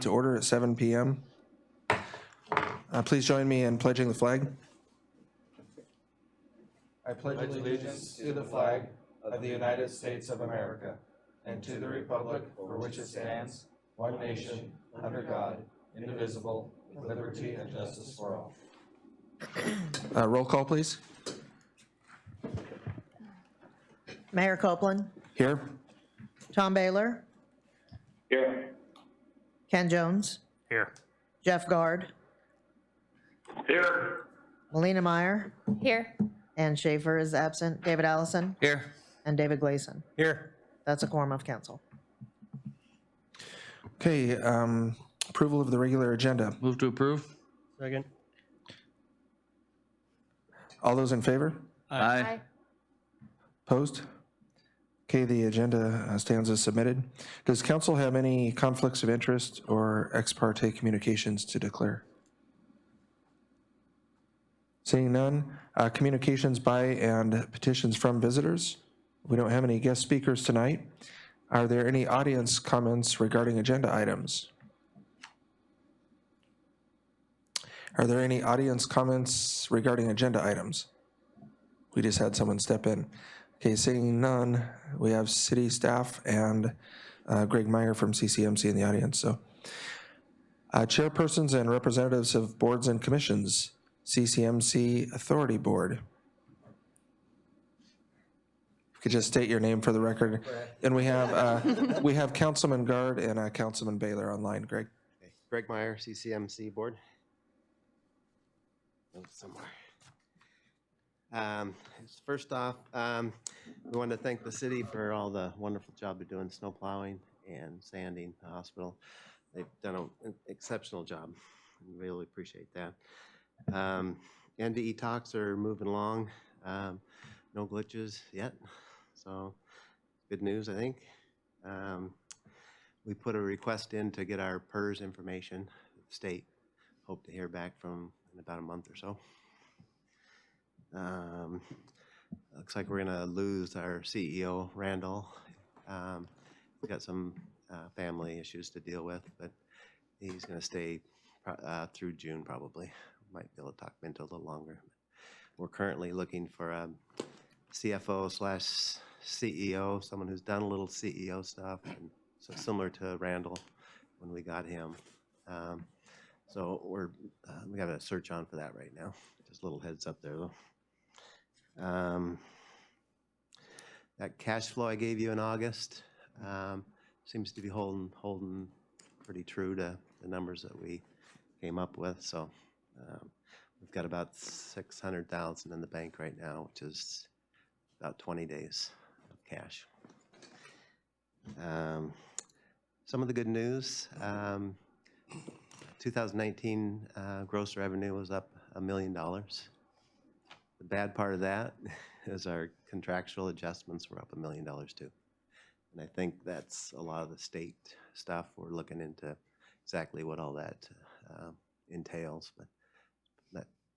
To order at 7 p.m. Please join me in pledging the flag. I pledge allegiance to the flag of the United States of America and to the republic for which it stands, one nation, under God, indivisible, with liberty and justice for all. Roll call, please. Mayor Copeland, Here. Tom Baylor, Here. Ken Jones, Here. Jeff Guard, Here. Melina Meyer, Here. and Schaefer is absent, David Allison, Here. and David Gleason. Here. That's a quorum of council. Okay, approval of the regular agenda. Move to approve. Second. All those in favor? Aye. Opposed? Okay, the agenda stands as submitted. Does council have any conflicts of interest or ex parte communications to declare? Seeing none, communications by and petitions from visitors. We don't have any guest speakers tonight. Are there any audience comments regarding agenda items? Are there any audience comments regarding agenda items? We just had someone step in. Okay, seeing none, we have city staff and Greg Meyer from CCMC in the audience. So, chairpersons and representatives of boards and commissions, CCMC Authority Board. If you could just state your name for the record. And we have Councilman Guard and Councilman Baylor online. Greg. Okay. Greg Meyer, CCMC Board. Oh, somewhere. First off, we want to thank the city for all the wonderful job of doing snow plowing and sanding the hospital. They've done an exceptional job. We really appreciate that. NDE talks are moving along. No glitches yet, so good news, I think. We put a request in to get our PERS information. The state hope to hear back from in about a month or so. Looks like we're gonna lose our CEO, Randall. We got some family issues to deal with, but he's gonna stay through June probably. Might be able to talk him into a little longer. We're currently looking for a CFO / CEO, someone who's done a little CEO stuff, and so similar to Randall when we got him. So we got a search on for that right now. Just a little heads up there though. That cash flow I gave you in August seems to be holding pretty true to the numbers that we came up with. So we've got about $600,000 in the bank right now, which is about 20 days of cash. Some of the good news, 2019 gross revenue was up $1 million. The bad part of that is our contractual adjustments were up $1 million too. And I think that's a lot of the state stuff. We're looking into exactly what all that entails, but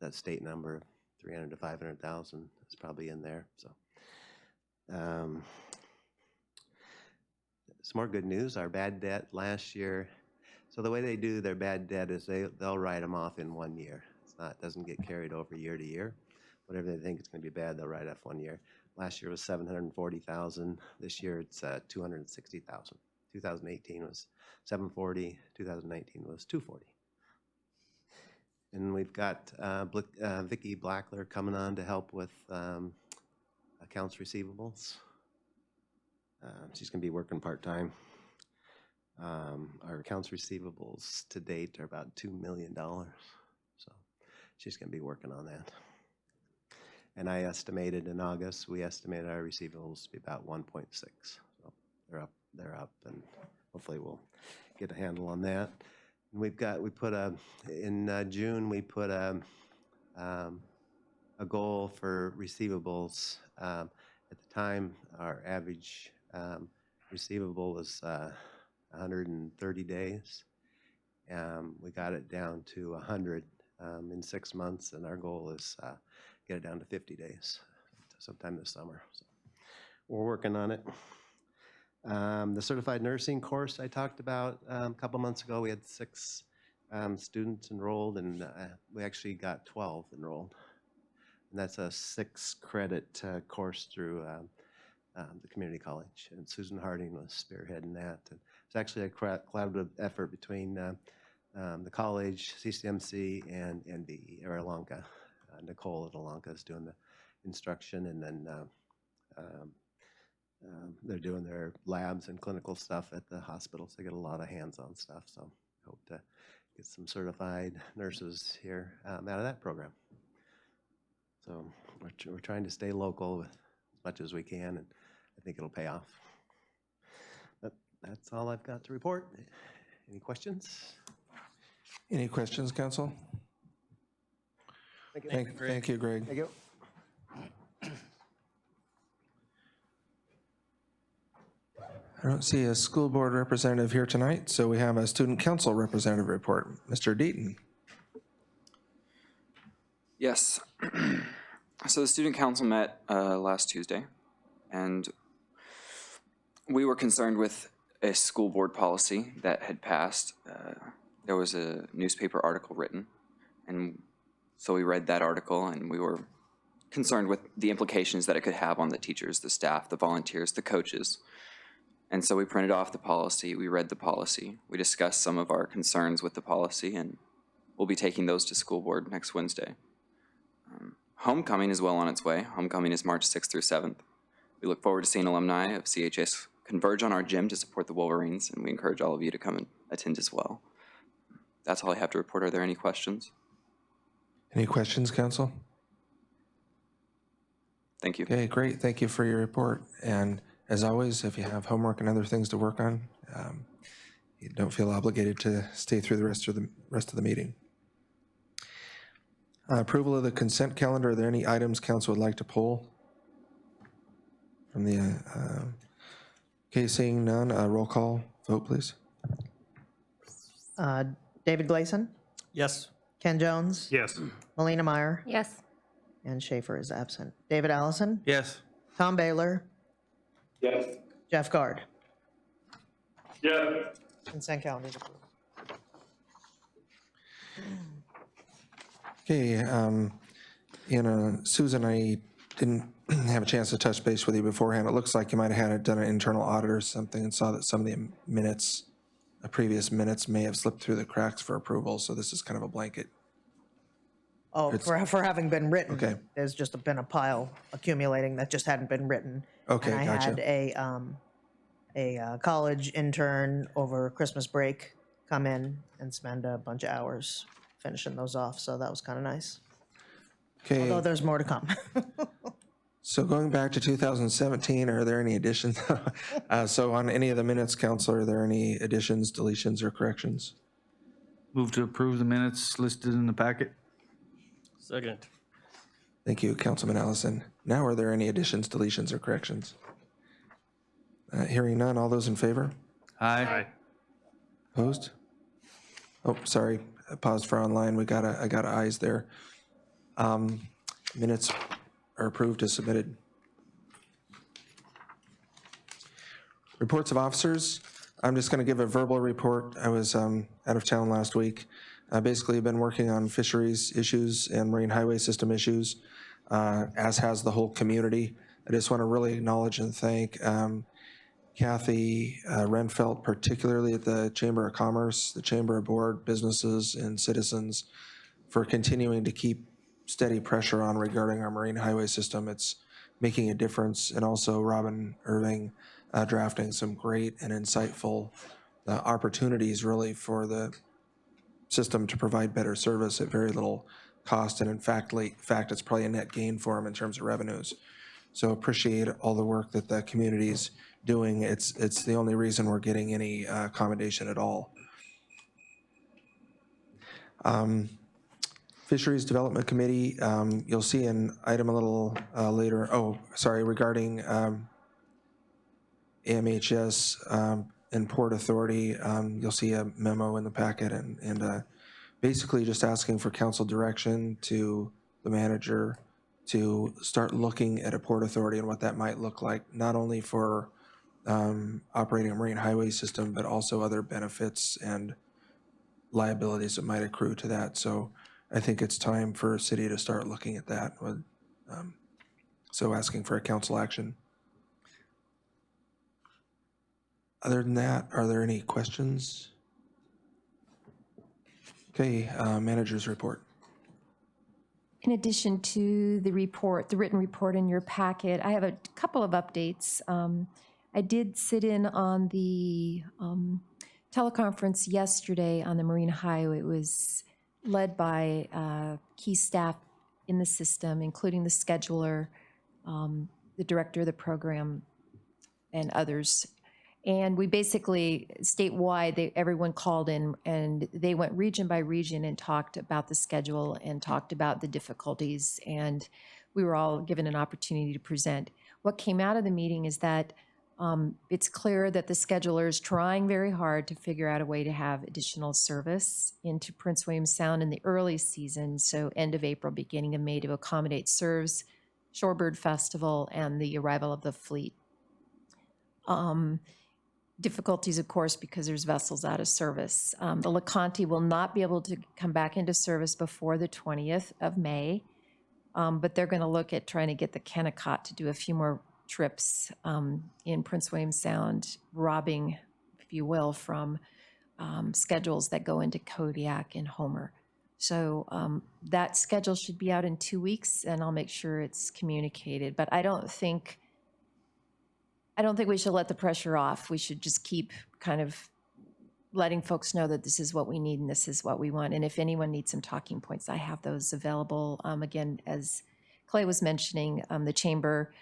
that state number of 300 to 500,000 is probably in there. So some more good news. Our bad debt last year. So the way they do their bad debt is they'll write them off in 1 year. It doesn't get carried over year to year. Whatever they think it's going to be bad, they'll write off 1 year. Last year was $740,000. This year it's $260,000. 2018 was $740. 2019 was $240. And we've got Vicki Blackler coming on to help with accounts receivables. She's going to be working part-time. Our accounts receivables to date are about $2 million. So she's going to be working on that. And I estimated in August, we estimated our receivables to be about 1.6. So they're up, and hopefully we'll get a handle on that. And in June, we put a goal for receivables. At the time, our average receivable was 130 days. We got it down to 100 in 6 months, and our goal is get it down to 50 days sometime this summer. So we're working on it. The certified nursing course I talked about a couple months ago, we had 6 students enrolled, and we actually got 12 enrolled. And that's a 6-credit course through the community college, and Susan Harding was spearheading that. And it's actually a collaborative effort between the college, CCMC, and NBE, or Alanka. Nicole at Alanka is doing the instruction, and then they're doing their labs and clinical stuff at the hospital, so they get a lot of hands-on stuff. So hope to get some certified nurses here out of that program. So we're trying to stay local as much as we can, and I think it'll pay off. But that's all I've got to report. Any questions? Any questions, council? Thank you. Thank you, Greg. Thank you. I don't see a school board representative here tonight, so we have a student council representative report. Mr. Deaton. Yes. So the student council met last Tuesday, and we were concerned with a school board policy that had passed. There was a newspaper article written, and so we read that article, and we were concerned with the implications that it could have on the teachers, the staff, the volunteers, the coaches. And so we printed off the policy, we read the policy, we discussed some of our concerns with the policy, and we'll be taking those to school board next Wednesday. Homecoming is well on its way. Homecoming is March 6th through 7th. We look forward to seeing alumni of CHS converge on our gym to support the Wolverines, and we encourage all of you to come and attend as well. That's all I have to report. Are there any questions? Any questions, council? Thank you. Okay, great. Thank you for your report. And as always, if you have homework and other things to work on, you don't feel obligated to stay through the rest of the meeting. Approval of the consent calendar. Are there any items council would like to pull from the? Okay, seeing none. Roll call vote, please. David Gleason, Yes. Ken Jones, Yes. Melina Meyer, Yes. and Schaefer is absent. David Allison, Yes. Tom Baylor, Yes. Jeff Guard. Yes. Consent calendar is approved. Okay, Susan, I didn't have a chance to touch base with you beforehand. It looks like you might have done an internal audit or something and saw that some of the minutes, previous minutes may have slipped through the cracks for approval, so this is kind of a blanket. Oh, It's- for having been written. Okay. There's just been a pile accumulating that just hadn't been written. Okay, And I gotcha. had a college intern over Christmas break come in and spend a bunch of hours finishing those off, so that was kind of nice. Although Okay, there's more to come. so going back to 2017, are there any additions? So on any of the minutes, council, are there any additions, deletions, or corrections? Move to approve the minutes listed in the packet. Second. Thank you, Councilman Allison. Now, are there any additions, deletions, or corrections? Hearing none, all those in favor? Aye. Opposed? Oh, sorry, I paused for online. I got ayes there. Minutes are approved as submitted. Reports of officers. I'm just going to give a verbal report. I was out of town last week. Basically, I've been working on fisheries issues and marine highway system issues, as has the whole community. I just want to really acknowledge and thank Kathy Renfelt, particularly at the Chamber of Commerce, the Chamber Board, businesses, and citizens for continuing to keep steady pressure on regarding our marine highway system. It's making a difference. And also Robin Irving drafting some great and insightful opportunities really for the system to provide better service at very little cost. And in fact, it's probably a net gain for them in terms of revenues. So appreciate all the work that the community's doing. It's the only reason we're getting any accommodation at all. Fisheries Development Committee, you'll see an item a little later, regarding AMHS and Port Authority. You'll see a memo in the packet and basically just asking for council direction to the manager to start looking at a Port Authority and what that might look like, not only for operating a marine highway system, but also other benefits and liabilities that might accrue to that. So I think it's time for a city to start looking at that. So asking for a council action. Other than that, are there any questions? Okay, manager's report. In addition to the report, the written report in your packet, I have a couple of updates. I did sit in on the teleconference yesterday on the Marine Highway. It was led by key staff in the system, including the scheduler, the director of the program, and others. And we basically, statewide, everyone called in and they went region by region and talked about the schedule and talked about the difficulties. And we were all given an opportunity to present. What came out of the meeting is that it's clear that the scheduler is trying very hard to figure out a way to have additional service into Prince William Sound in the early season, so end of April, beginning of May, to accommodate serves, Shorebird Festival, and the arrival of the fleet. Difficulties, of course, because there's vessels out of service. The LeConte will not be able to come back into service before the 20th of May, but they're going to look at trying to get the Kennecott to do a few more trips in Prince William Sound, robbing, if you will, from schedules that go into Kodiak and Homer. So that schedule should be out in 2 weeks, and I'll make sure it's communicated. But I don't think we should let the pressure off. We should just keep kind of letting folks know that this is what we need and this is what we want. And if anyone needs some talking points, I have those available. Again, as Clay was mentioning, the chamber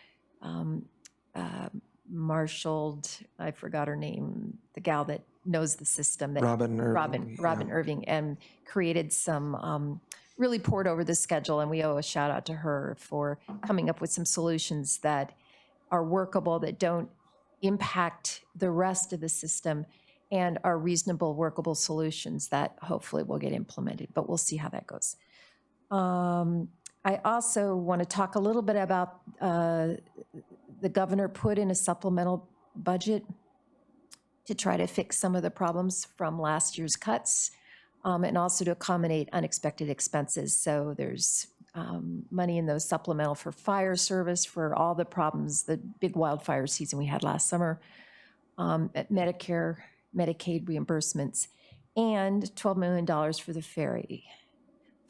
marshaled, I forgot her name, the gal that knows the system. That Robin Irving. Robin Irving, and created some, really poured over the schedule. And we owe a shout out to her for coming up with some solutions that are workable, that don't impact the rest of the system, and are reasonable, workable solutions that hopefully will get implemented, but we'll see how that goes. I also want to talk a little bit about the governor put in a supplemental budget to try to fix some of the problems from last year's cuts, and also to accommodate unexpected expenses. So there's money in those supplemental for fire service for all the problems, the big wildfire season we had last summer, at Medicare, Medicaid reimbursements, and $12 million for the ferry.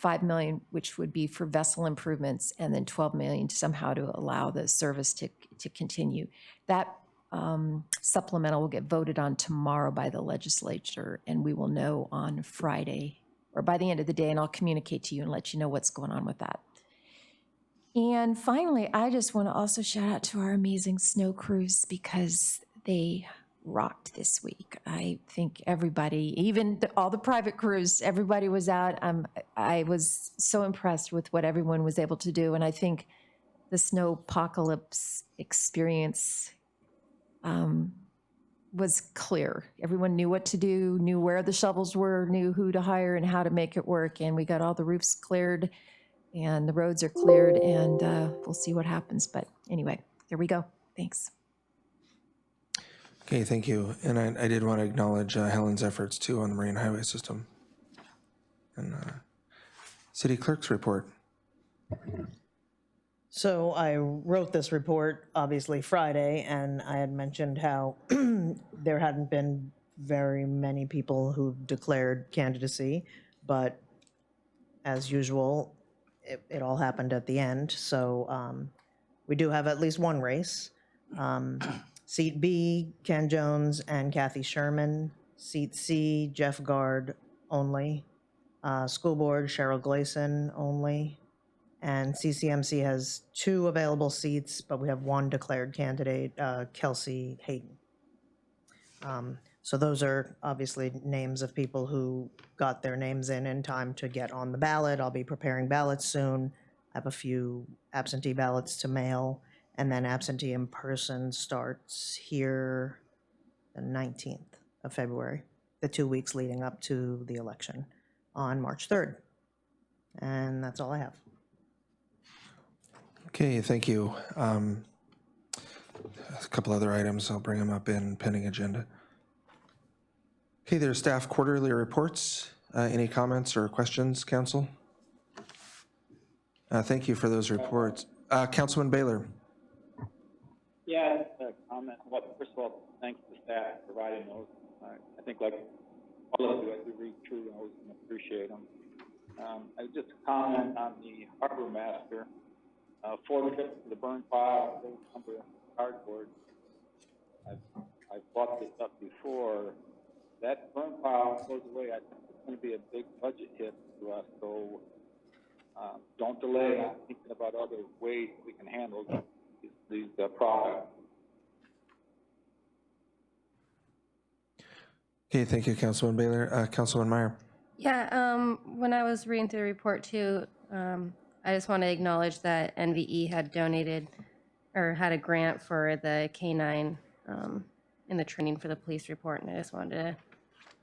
$5 million, which would be for vessel improvements, and then $12 million somehow to allow the service to continue. That supplemental will get voted on tomorrow by the legislature, and we will know on Friday or by the end of the day, and I'll communicate to you and let you know what's going on with that. And finally, I just want to also shout out to our amazing snow crews, because they rocked this week. I think everybody, even all the private crews, everybody was out. I was so impressed with what everyone was able to do, and I think the snowpocalypse experience was clear. Everyone knew what to do, knew where the shovels were, knew who to hire and how to make it work. And we got all the roofs cleared and the roads are cleared, and we'll see what happens. But anyway, there we go. Thanks. Okay, thank you. And I did want to acknowledge Helen's efforts too on the marine highway system. And city clerk's report. So I wrote this report, obviously, Friday, and I had mentioned how there hadn't been very many people who declared candidacy, but as usual, it all happened at the end. So we do have at least one race. Seat B, Ken Jones and Kathy Sherman. Seat C, Jeff Gard only. School Board, Cheryl Gleason only. And CCMC has 2 available seats, but we have 1 declared candidate, Kelsey Hayden. So those are obviously names of people who got their names in time to get on the ballot. I'll be preparing ballots soon. I have a few absentee ballots to mail, and then absentee in person starts here the 19th of February, the 2 weeks leading up to the election on March 3rd. And that's all I have. Okay, thank you. a couple other items. I'll bring them up in pending agenda. Okay, there's staff quarterly reports. Any comments or questions, council? Thank you for those reports. Councilman Baylor. Yeah, a comment. Well, first of all, thanks to staff for providing those. I think like all of you, I do read through those and appreciate them. I just comment on the harbor master. 4 trips to the burn pile, those number of cardboard. I've brought this up before. That burn pile goes away. I think it's going to be a big budget hit to us. So don't delay on thinking about other ways we can handle these products. Okay, thank you, Councilman Baylor. Councilman Meyer. Yeah, when I was reading through the report too, I just want to acknowledge that NVE had donated or had a grant for the K-9 in the training for the police report, and I just wanted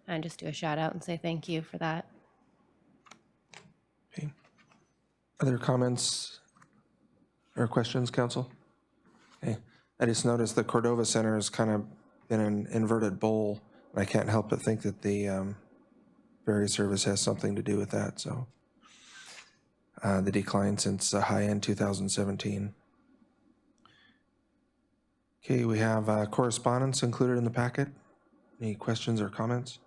to just do a shout out and say thank you for that. Okay. Other comments or questions, council? Okay. I just noticed the Cordova Center has kind of been an inverted bowl, and I can't help but think that the ferry service has something to do with that. So the decline since high end 2017. Okay, we have correspondence included in the packet. Any questions or comments?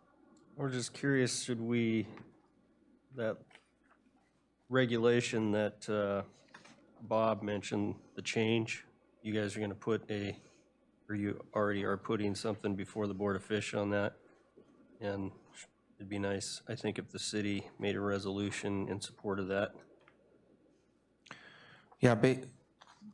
We're just curious, should we, that regulation that Bob mentioned, the change, you guys are going to put or you already are putting something before the Board of Fish on that? And it'd be nice, I think, if the city made a resolution in support of that. Yeah,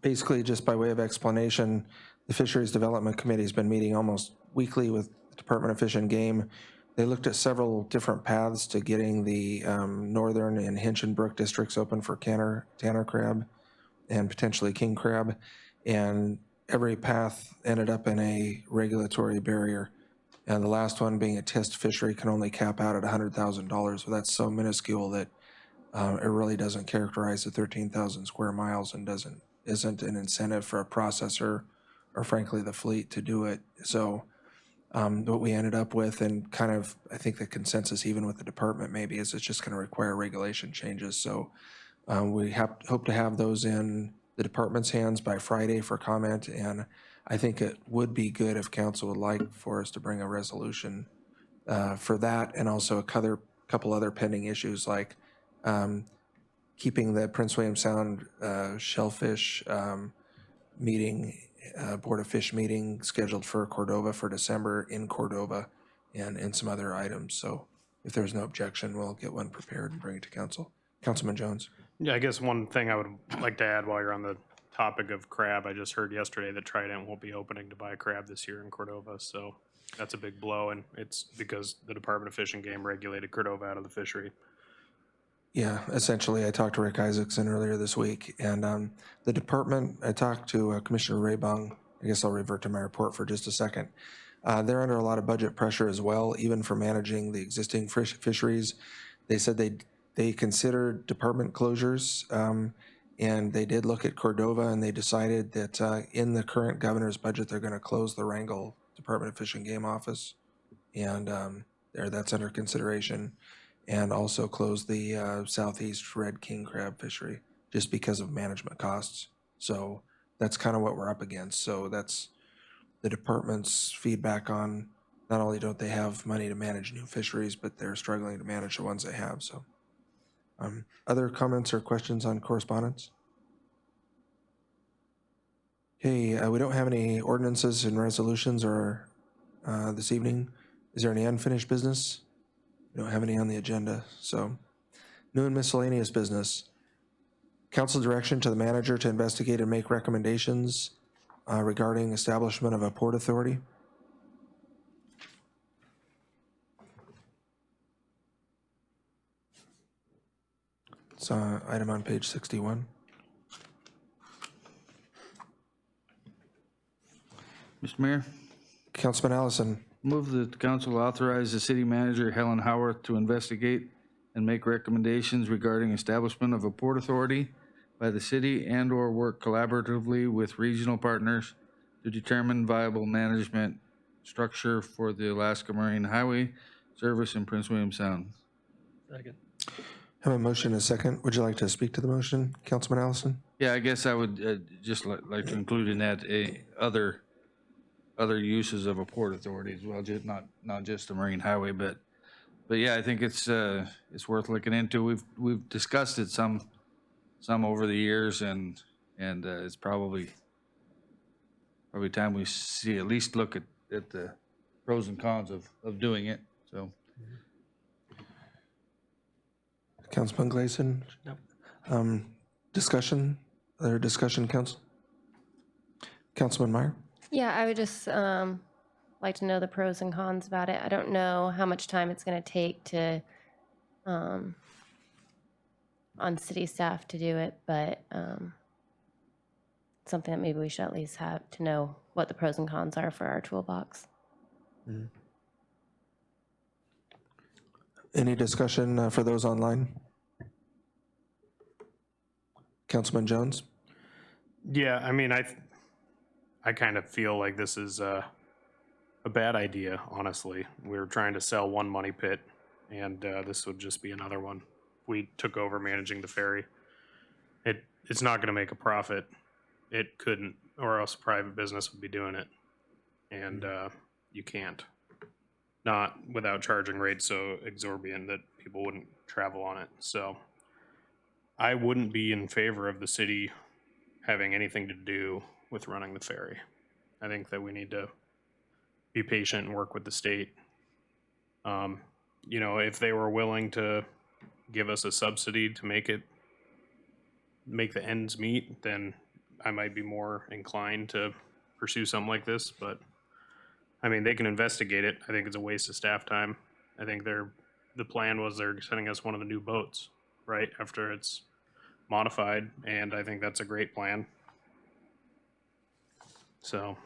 basically, just by way of explanation, the Fisheries Development Committee has been meeting almost weekly with the Department of Fish and Game. They looked at several different paths to getting the northern and Hinchinbrook districts open for Tanner crab and potentially king crab, and every path ended up in a regulatory barrier. And the last one being a test fishery can only cap out at $100,000. Well, that's so minuscule that it really doesn't characterize the 13,000 square miles and isn't an incentive for a processor or frankly the fleet to do it. So what we ended up with, and kind of I think the consensus even with the department maybe, is it's just going to require regulation changes. So we hope to have those in the department's hands by Friday for comment, and I think it would be good if council would like for us to bring a resolution for that, and also a couple other pending issues like keeping the Prince William Sound shellfish meeting, Board of Fish meeting scheduled for Cordova for December in Cordova, and some other items. So if there's no objection, we'll get one prepared and bring it to council. Councilman Jones. Yeah, I guess one thing I would like to add while you're on the topic of crab, I just heard yesterday that Trident won't be opening to buy crab this year in Cordova, so that's a big blow, and it's because the Department of Fish and Game regulated Cordova out of the fishery. Yeah, essentially, I talked to Rick Isaacson earlier this week, and the department, I talked to Commissioner Raybong. I guess I'll revert to my report for just a second. They're under a lot of budget pressure as well, even for managing the existing fisheries. They said they considered department closures, and they did look at Cordova, and they decided that in the current governor's budget, they're going to close the Wrangell Department of Fish and Game office, and that's under consideration, and also close the southeast red king crab fishery just because of management costs. So that's kind of what we're up against. So that's the department's feedback on not only don't they have money to manage new fisheries, but they're struggling to manage the ones they have. So other comments or questions on correspondence? Okay, we don't have any ordinances and resolutions or this evening. Is there any unfinished business? We don't have any on the agenda. So new and miscellaneous business. Council direction to the manager to investigate and make recommendations regarding establishment of a port authority. It's item on page 61. Mr. Mayor, Councilman Allison. move that the council authorize the city manager, Helen Howarth, to investigate and make recommendations regarding establishment of a port authority by the city and/or work collaboratively with regional partners to determine viable management structure for the Alaska Marine Highway Service in Prince William Sound. Second. Have a motion and a second. Would you like to speak to the motion, Councilman Allison? Yeah, I guess I would just like to include in that other uses of a port authority as well, just not just the Marine Highway, but yeah, I think it's worth looking into. We've discussed it some over the years, and it's probably time we see, at least look at the pros and cons of doing it, so. Councilman Gleason? Nope. Discussion, other discussion, council? Councilman Meyer? Yeah, I would just like to know the pros and cons about it. I don't know how much time it's going to take to on city staff to do it, but something that maybe we should at least have to know what the pros and cons are for our toolbox. Any discussion for those online? Councilman Jones? Yeah, I mean, I kind of feel like this is a bad idea, honestly. We're trying to sell one money pit, and this would just be another one. We took over managing the ferry. It's not going to make a profit. It couldn't, or else a private business would be doing it. And you can't. Not without charging rates so exorbitant that people wouldn't travel on it. So I wouldn't be in favor of the city having anything to do with running the ferry. I think that we need to be patient and work with the state. You know, if they were willing to give us a subsidy to make the ends meet, then I might be more inclined to pursue something like this. But I mean, they can investigate it. I think it's a waste of staff time. I think the plan was they're sending us one of the new boats right after it's modified, and I think that's a great plan. So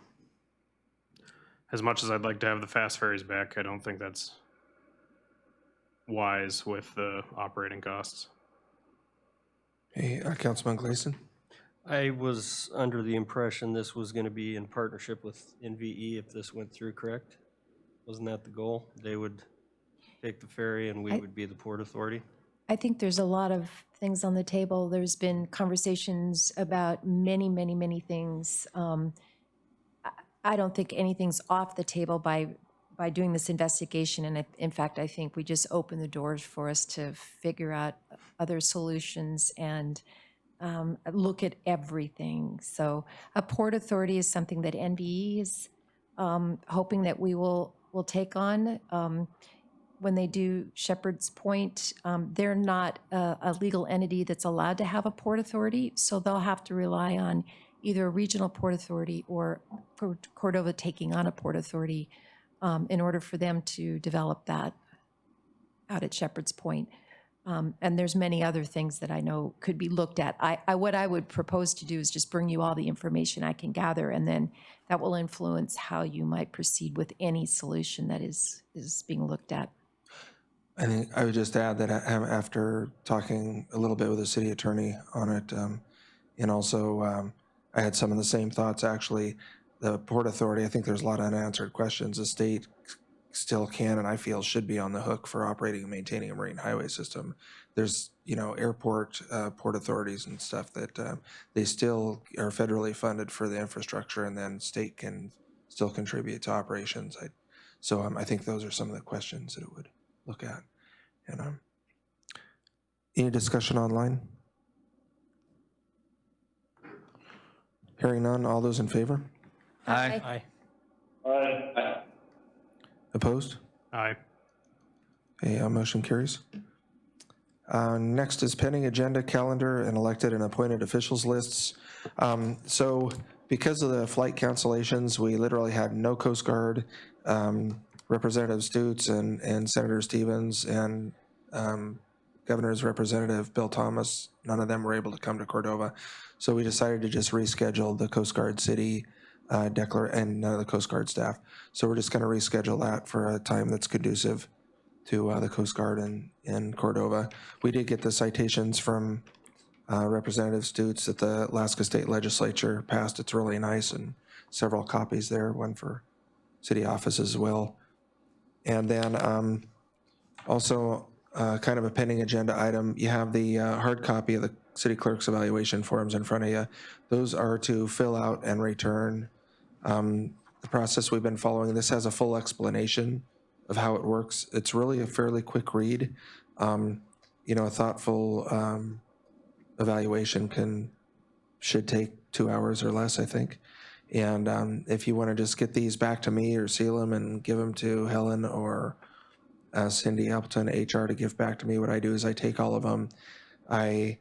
as much as I'd like to have the fast ferries back, I don't think that's wise with the operating costs. Hey, Councilman Gleason? I was under the impression this was going to be in partnership with NVE if this went through, correct? Wasn't that the goal? They would take the ferry and we would be the port authority? I think there's a lot of things on the table. There's been conversations about many, many, many things. I don't think anything's off the table by doing this investigation. And in fact, I think we just open the doors for us to figure out other solutions and look at everything. So a port authority is something that NVE is hoping that we will take on. When they do Shepherd's Point, they're not a legal entity that's allowed to have a port authority, so they'll have to rely on either a regional port authority or Cordova taking on a port authority in order for them to develop that out at Shepherd's Point. And there's many other things that I know could be looked at. What I would propose to do is just bring you all the information I can gather, and then that will influence how you might proceed with any solution that is being looked at. I think I would just add that after talking a little bit with the city attorney on it, and also I had some of the same thoughts, actually. The Port Authority, I think there's a lot of unanswered questions. The state still can, and I feel should be on the hook for operating and maintaining a marine highway system. There's, airport, port authorities and stuff that they still are federally funded for the infrastructure, and then state can still contribute to operations. So I think those are some of the questions that it would look at. And any discussion online? Hearing none, all those in favor? Aye. Opposed? Aye. Okay, motion carries. Next is pending agenda, calendar, and elected and appointed officials lists. So because of the flight cancellations, we literally had no Coast Guard, Representative Stutes and Senator Stevens and Governor's Representative Bill Thomas. None of them were able to come to Cordova. So we decided to just reschedule the Coast Guard City and none of the Coast Guard staff. So we're just going to reschedule that for a time that's conducive to the Coast Guard in Cordova. We did get the citations from Representative Stutes that the Alaska State Legislature passed. It's really nice, and several copies there, one for city office as well. And then also kind of a pending agenda item, you have the hard copy of the city clerk's evaluation forms in front of you. Those are to fill out and return. The process we've been following, this has a full explanation of how it works. It's really a fairly quick read. You know, a thoughtful evaluation should take 2 hours or less, I think. And if you want to just get these back to me or seal them and give them to Helen or Cindy Appleton, HR, to give back to me, what I do is I take all of them, I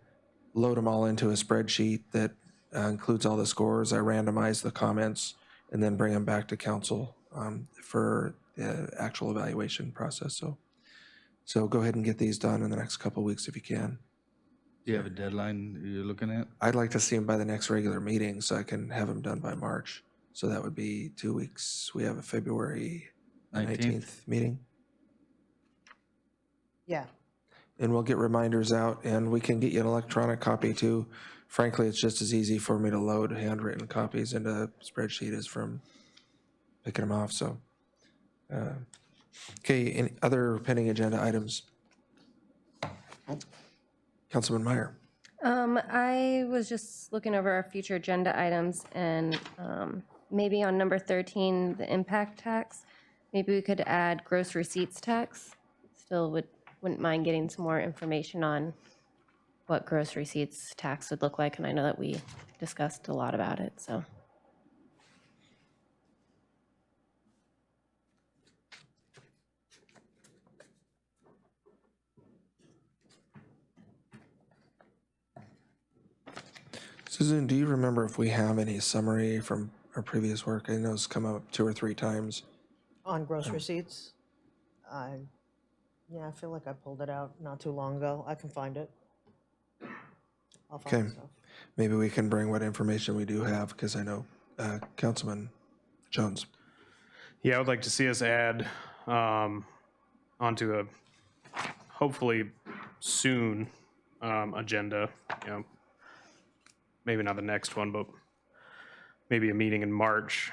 load them all into a spreadsheet that includes all the scores, I randomize the comments, and then bring them back to council for the actual evaluation process. So go ahead and get these done in the next couple of weeks if you can. Do you have a deadline you're looking at? I'd like to see them by the next regular meeting so I can have them done by March. So that would be 2 weeks. We have a February 19th meeting. Yeah. And we'll get reminders out, and we can get you an electronic copy too. Frankly, it's just as easy for me to load handwritten copies into a spreadsheet as from picking them off, so. Okay, any other pending agenda items? Councilman Meyer. I was just looking over our future agenda items, and maybe on number 13, the impact tax, maybe we could add gross receipts tax. Still wouldn't mind getting some more information on what gross receipts tax would look like, and I know that we discussed a lot about it, so. Susan, do you remember if we have any summary from our previous work? I know it's come up 2 or 3 times. On gross receipts? Yeah, I feel like I pulled it out not too long ago. I can find it. I'll find Okay. the stuff. Maybe we can bring what information we do have, because I know Councilman Jones. Yeah, I would like to see us add onto a hopefully soon agenda, you know, maybe not the next one, but maybe a meeting in March,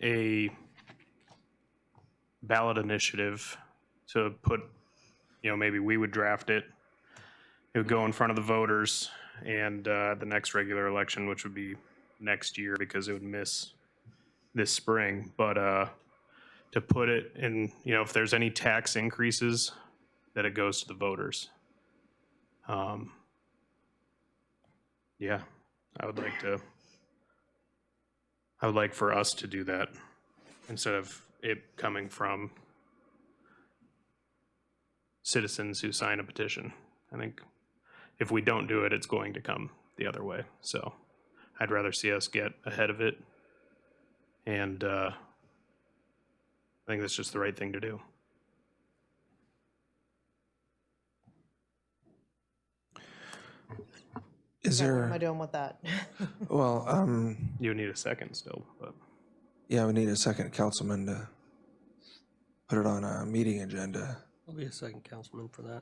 a ballot initiative to put, you know, maybe we would draft it. It would go in front of the voters and the next regular election, which would be next year because it would miss this spring. But to put it in, you know, if there's any tax increases, that it goes to the voters. Yeah, I would like for us to do that instead of it coming from citizens who sign a petition. I think if we don't do it, it's going to come the other way. So I'd rather see us get ahead of it. And I think that's just the right thing to do. Is What am there, I doing with that? well, You would need a second still, but yeah, we need a second councilman to put it on a meeting agenda. I'll be a second councilman for that.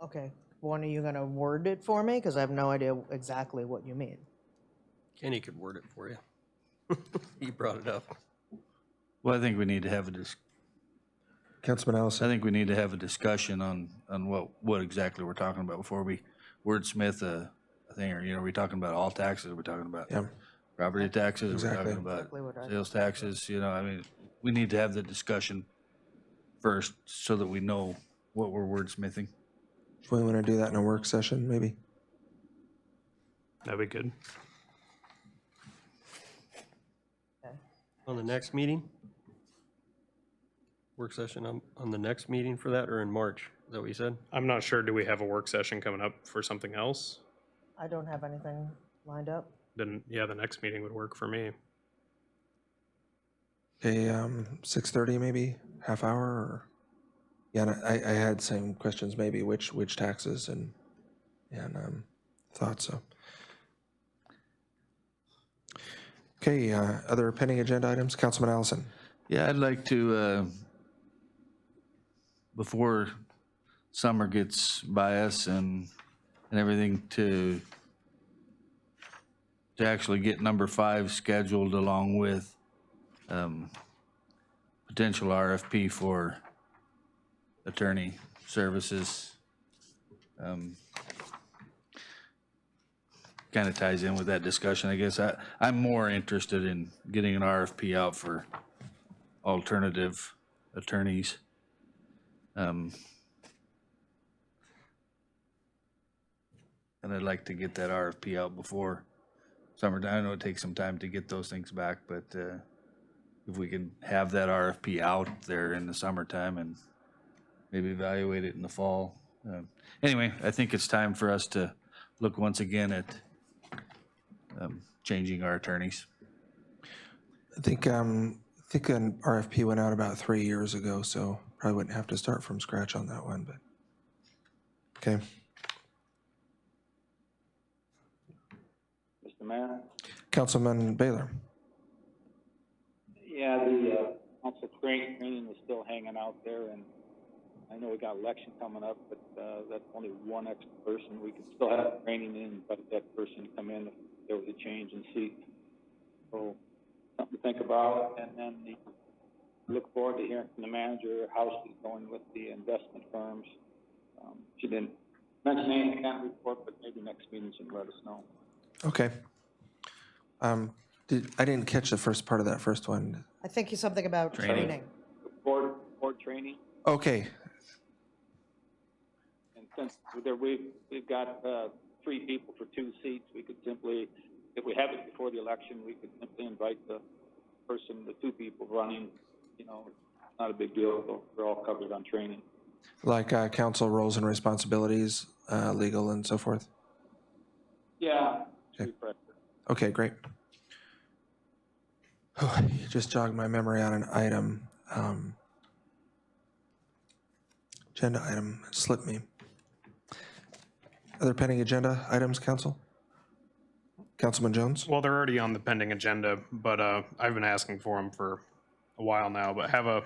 Okay, when are you gonna word it for me? Because I have no idea exactly what you mean. Kenny could word it for you. He brought it up. Well, I think we need to have Councilman I Allison. think we need to have a discussion on what exactly we're talking about before we wordsmith a thing, or, you know, are we talking about all taxes? Are we talking about Yeah. property taxes? Are we Exactly. talking about Exactly what I- sales taxes? You know, I mean, we need to have the discussion first so that we know what we're wordsmithing. If we want to do that in a work session, maybe. that'd be good. On the next meeting? Work session on the next meeting for that, or in March? Is that what you said? I'm not sure, do we have a work session coming up for something else? I don't have anything lined up. Then, yeah, the next meeting would work for me. Okay, 6:30 maybe, half hour, or, yeah, and I had some questions, maybe which taxes and thoughts, so. Okay, other pending agenda items, Councilman Allison. Yeah, I'd like to, before summer gets by us and and everything to actually get number 5 scheduled along with potential RFP for attorney services. Kind of ties in with that discussion, I guess. I'm more interested in getting an RFP out for alternative attorneys. And I'd like to get that RFP out before summertime. I know it takes some time to get those things back, but if we can have that RFP out there in the summertime and maybe evaluate it in the fall. Anyway, I think it's time for us to look once again at changing our attorneys. I think an RFP went out about 3 years ago, so probably wouldn't have to start from scratch on that one, but, okay. Mr. Mayor? Councilman Baylor. Yeah, the council training is still hanging out there, and I know we got election coming up, but that's only one extra person. We could still have training in, but that person come in if there was a change in seat. So something to think about, and then look forward to hearing from the manager how she's going with the investment firms. She didn't mention anything on the report, but maybe next meeting she can let us know. Okay. I didn't catch the first part of that first one. I think it's something about training. Board training. Okay, And since we've got 3 people for 2 seats, we could simply, if we have it before the election, we could simply invite the 2 people running. You know, it's not a big deal. We're all covered on training. like council roles and responsibilities, legal and so forth? Yeah. Okay. Okay, great. Oh, you just jogged my memory on an item. Agenda item, it slipped me. Other pending agenda items, council? Councilman Jones? Well, they're already on the pending agenda, but I've been asking for them for a while now, but have a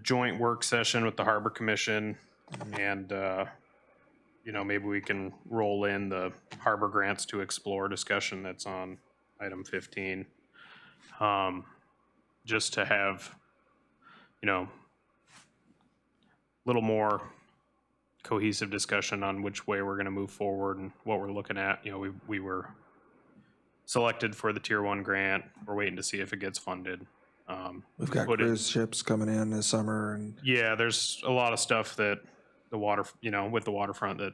joint work session with the Harbor Commission and, you know, maybe we can roll in the harbor grants to explore discussion that's on item 15. Just to have, you know, a little more cohesive discussion on which way we're going to move forward and what we're looking at. You know, we were selected for the Tier 1 grant. We're waiting to see if it gets funded. We've got cruise ships coming in this summer and Yeah, there's a lot of stuff that the water, you know, with the waterfront that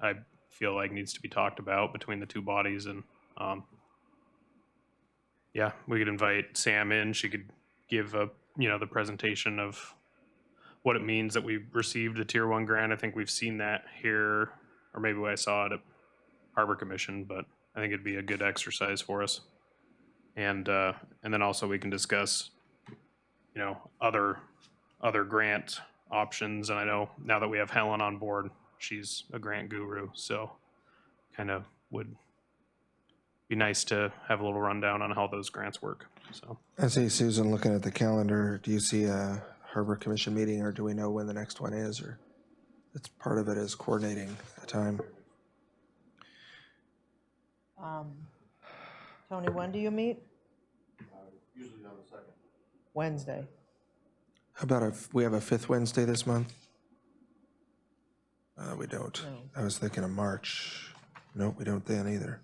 I feel like needs to be talked about between the 2 bodies. And yeah, we could invite Sam in. She could give a, you know, the presentation of what it means that we received a Tier 1 grant. I think we've seen that here, or maybe I saw it at Harbor Commission, but I think it'd be a good exercise for us. And then also we can discuss, you know, other grant options. And I know now that we have Helen on board, she's a grant guru, so kind of would be nice to have a little rundown on how those grants work. So I see Susan looking at the calendar. Do you see a Harbor Commission meeting, or do we know when the next one is, or it's part of it is coordinating the time? Tony, when do you meet? Usually on the 2nd. Wednesday. How about if we have a 5th Wednesday this month? We don't. No. I was thinking of March. Nope, we don't then either.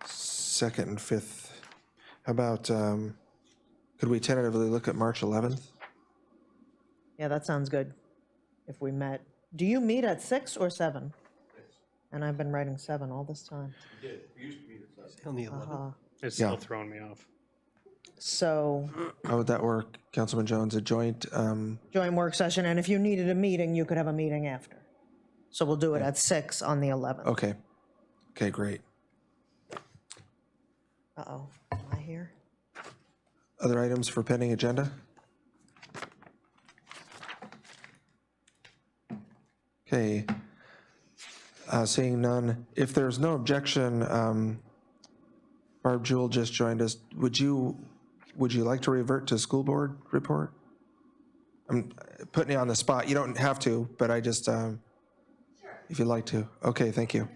2nd and 5th. How about, could we tentatively look at March 11th? Yeah, that sounds good. If we met. Do you meet at 6 or 7? And I've been writing 7 all this time. On the 11th. it's Yeah. still throwing me off. So, How would that work, Councilman Jones? A joint, joint work session, and if you needed a meeting, you could have a meeting after. So we'll do it at 6 on the 11th. okay. Okay, great. Uh-oh, am I here? Other items for pending agenda? Okay. Seeing none, if there's no objection, Barb Jewell just joined us. Would you like to revert to school board report? I'm putting you on the spot. You don't have to, but I just, if you'd like to. Okay, thank you.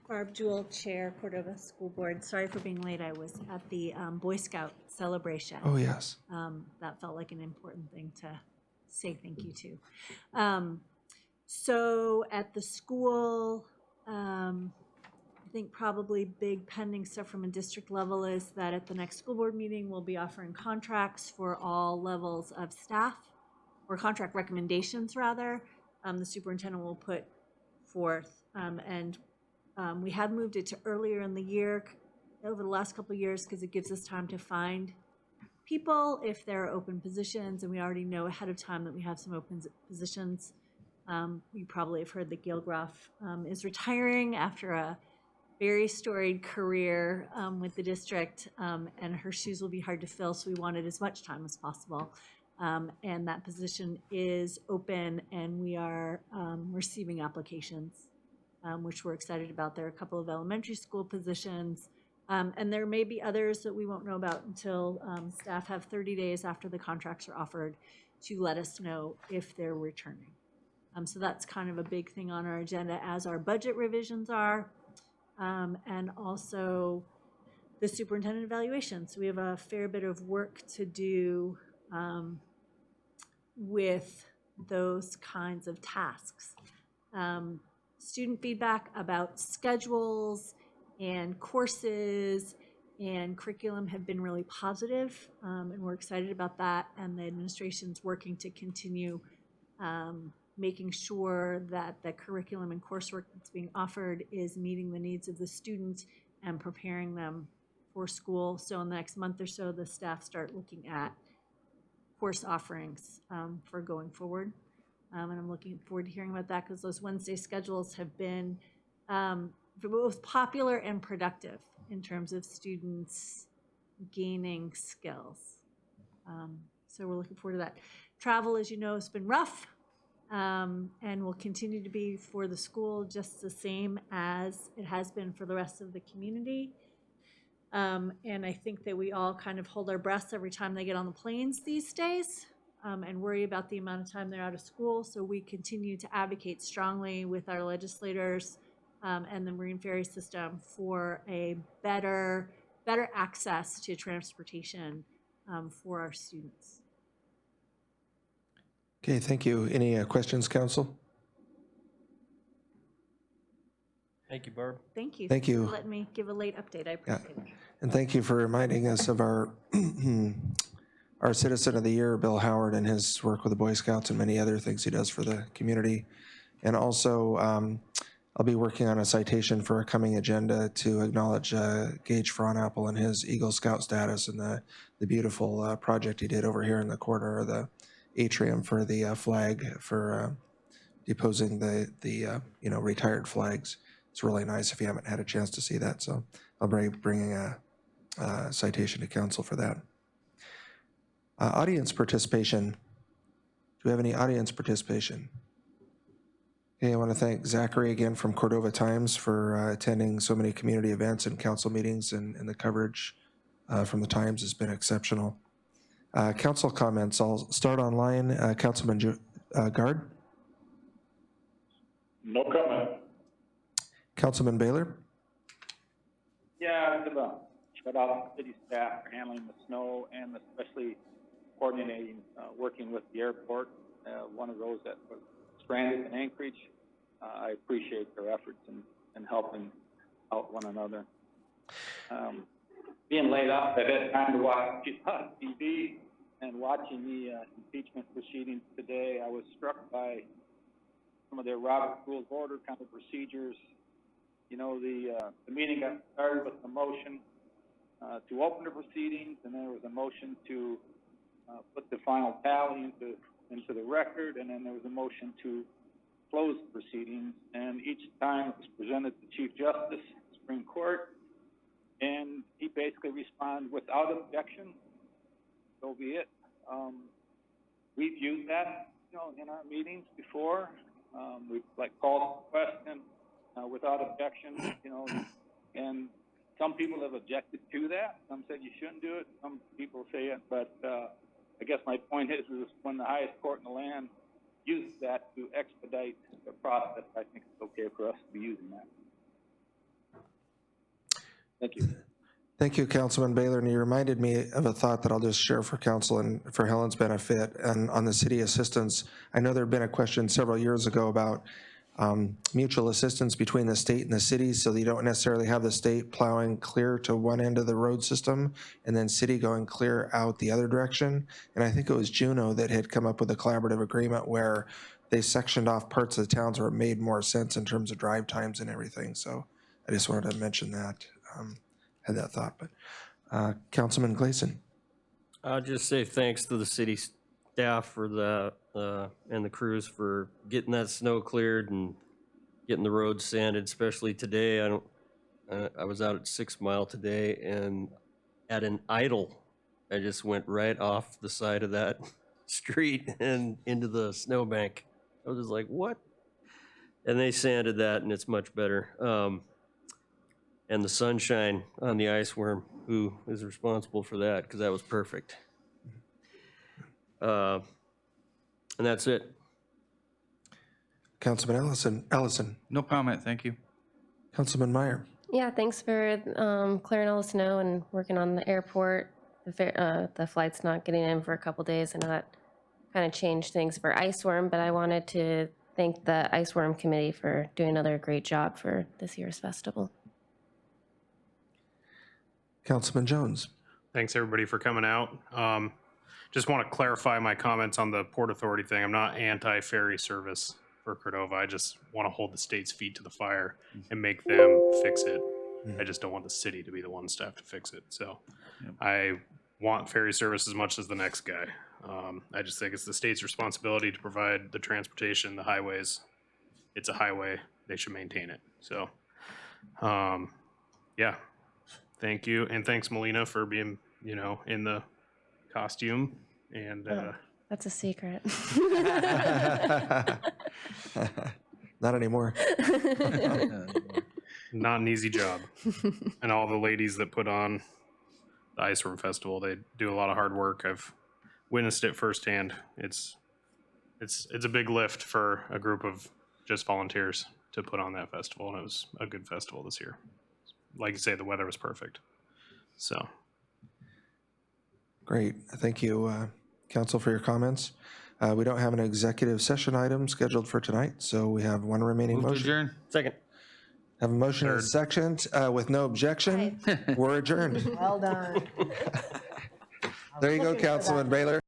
Barb Jewell, Chair, Cordova School Board. Sorry for being late. I was at the Boy Scout celebration. Oh, yes. That felt like an important thing to say thank you to. So at the school, I think probably big pending stuff from a district level is that at the next school board meeting, we'll be offering contracts for all levels of staff, or contract recommendations rather. The superintendent will put forth, and we had moved it to earlier in the year over the last couple of years because it gives us time to find people if there are open positions, and we already know ahead of time that we have some open positions. You probably have heard that Gail Groff is retiring after a very storied career with the district, and her shoes will be hard to fill, so we wanted as much time as possible. And that position is open, and we are receiving applications, which we're excited about. There are a couple of elementary school positions, and there may be others that we won't know about until staff have 30 days after the contracts are offered to let us know if they're returning. So that's kind of a big thing on our agenda, as our budget revisions are, and also the superintendent evaluation. So we have a fair bit of work to do with those kinds of tasks. Student feedback about schedules and courses and curriculum have been really positive, and we're excited about that. And the administration's working to continue making sure that the curriculum and coursework that's being offered is meeting the needs of the student and preparing them for school. So in the next month or so, the staff start looking at course offerings for going forward. And I'm looking forward to hearing about that because those Wednesday schedules have been both popular and productive in terms of students gaining skills. So we're looking forward to that. Travel, as you know, has been rough and will continue to be for the school just the same as it has been for the rest of the community. And I think that we all kind of hold our breaths every time they get on the planes these days. And worry about the amount of time they're out of school. So we continue to advocate strongly with our legislators and the Marine Ferry System for a better access to transportation for our students. Okay, thank you. Any questions, council? Thank you, Barb. Thank you. Thank you. For letting me give a late update. I appreciate it. And thank you for reminding us of our our Citizen of the Year, Bill Howard, and his work with the Boy Scouts and many other things he does for the community. And also, I'll be working on a citation for a coming agenda to acknowledge Gage Fronapple and his Eagle Scout status and the beautiful project he did over here in the corner of the atrium for the flag for deposing the retired flags. It's really nice if you haven't had a chance to see that. So I'll be bringing a citation to council for that. Audience participation. Do we have any audience participation? Okay, I want to thank Zachary again from Cordova Times for attending so many community events and council meetings, and the coverage from the Times has been exceptional. Council comments. I'll start online. Councilman Guard. No comment. Councilman Baylor. Yeah, I give a shout out to city staff for handling the snow and especially coordinating, working with the airport, one of those that was stranded in Anchorage. I appreciate their efforts in helping out one another. Being laid up, I've had time to watch TV and watching the impeachment proceedings today. I was struck by some of their Robert's Rules of Order kind of procedures. You know, the meeting got started with a motion to open the proceedings, and then there was a motion to put the final tally into the record, and then there was a motion to close the proceedings. And each time it was presented to Chief Justice, Supreme Court, and he basically responded without objection. So be it. We've used that, in our meetings before. We've called the question without objection, and some people have objected to that. Some said you shouldn't do it. Some people say it. But I guess my point is when the highest court in the land uses that to expedite the process, I think it's okay for us to be using that. Thank you. Thank you, Councilman Baylor, and you reminded me of a thought that I'll just share for council and for Helen's benefit. And on the city assistance, I know there had been a question several years ago about mutual assistance between the state and the city, so that you don't necessarily have the state plowing clear to one end of the road system and then city going clear out the other direction. And I think it was Juneau that had come up with a collaborative agreement where they sectioned off parts of the towns where it made more sense in terms of drive times and everything. So I just wanted to mention that, had that thought. But Councilman Gleason. I'll just say thanks to the city staff for the, and the crews for getting that snow cleared and getting the roads sanded, especially today. I was out at 6 Mile today, and at an idle, I just went right off the side of that street and into the snowbank. I was just like, what? And they sanded that, and it's much better. And the sunshine on the ice worm, who is responsible for that, because that was perfect. And that's it. Councilman Ellison. No comment, thank you. Councilman Meyer. Yeah, thanks for clearing all the snow and working on the airport. The flight's not getting in for a couple days. I know that kind of changed things for Iceworm, but I wanted to thank the Iceworm Committee for doing another great job for this year's festival. Councilman Jones. Thanks, everybody, for coming out. Just want to clarify my comments on the Port Authority thing. I'm not anti-ferry service for Cordova. I just want to hold the state's feet to the fire and make them fix it. I just don't want the city to be the ones to have to fix it. So I want ferry service as much as the next guy. I just think it's the state's responsibility to provide the transportation, the highways. It's a highway. They should maintain it. So, yeah. Thank you. And thanks, Melina, for being, in the costume. And That's a secret. Not anymore. not an easy job. And all the ladies that put on the Iceworm Festival, they do a lot of hard work. I've witnessed it firsthand. It's a big lift for a group of just volunteers to put on that festival, and it was a good festival this year. Like you say, the weather was perfect. So. Great. Thank you, Council, for your comments. We don't have an executive session item scheduled for tonight, so we have one remaining Move to motion. adjourn. Second. Have a motion and a second with no objection. We're adjourned. Well done. There you go, Councilman Baylor.